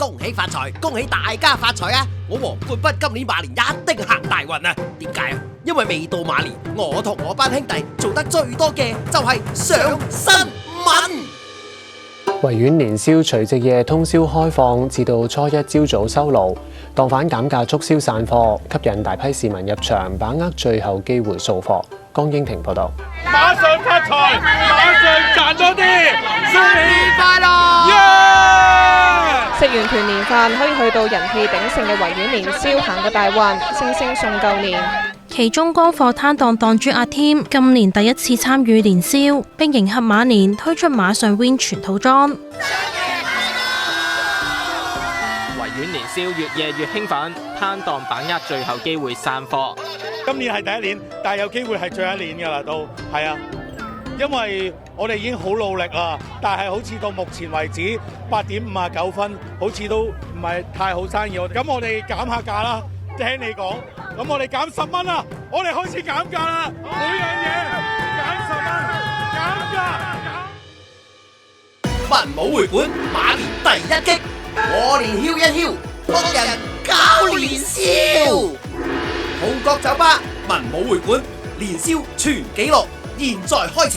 恭喜發財，恭喜大家發財啊！我黃冠斌今年馬年一定行大運啊！點解啊？因為未到馬年，我同我班兄弟做得最多嘅就係上新聞。維園年宵除夕夜通宵開放，至到初一朝早收爐。檔販減價促銷散貨，吸引大批市民入場，把握最後機會掃貨。江英婷報導。馬上發財，馬上賺多啲，新年快樂！食完團年飯，可以去到人氣鼎盛嘅維園年宵行個大運，星星送舊年。其中乾貨攤檔檔主阿添今年第一次參與年宵，並迎合馬年推出馬上 Win 全套裝。維園年宵越夜越興奮，攤檔把握最後機會散貨。今年係第一年，但係有機會係最後一年㗎啦，都係啊！因為我哋已經好努力啦，但係好似到目前為止8.59分，好似都唔係太好生意。咁我哋減下價啦，聽你講。咁我哋減10蚊啦，我哋開始減價啦，每樣嘢減10蚊，減價。文武會館馬年第一擊，我年囂一囂，幫人搞年宵。號角酒吧文武會館年宵全紀錄，現在開始。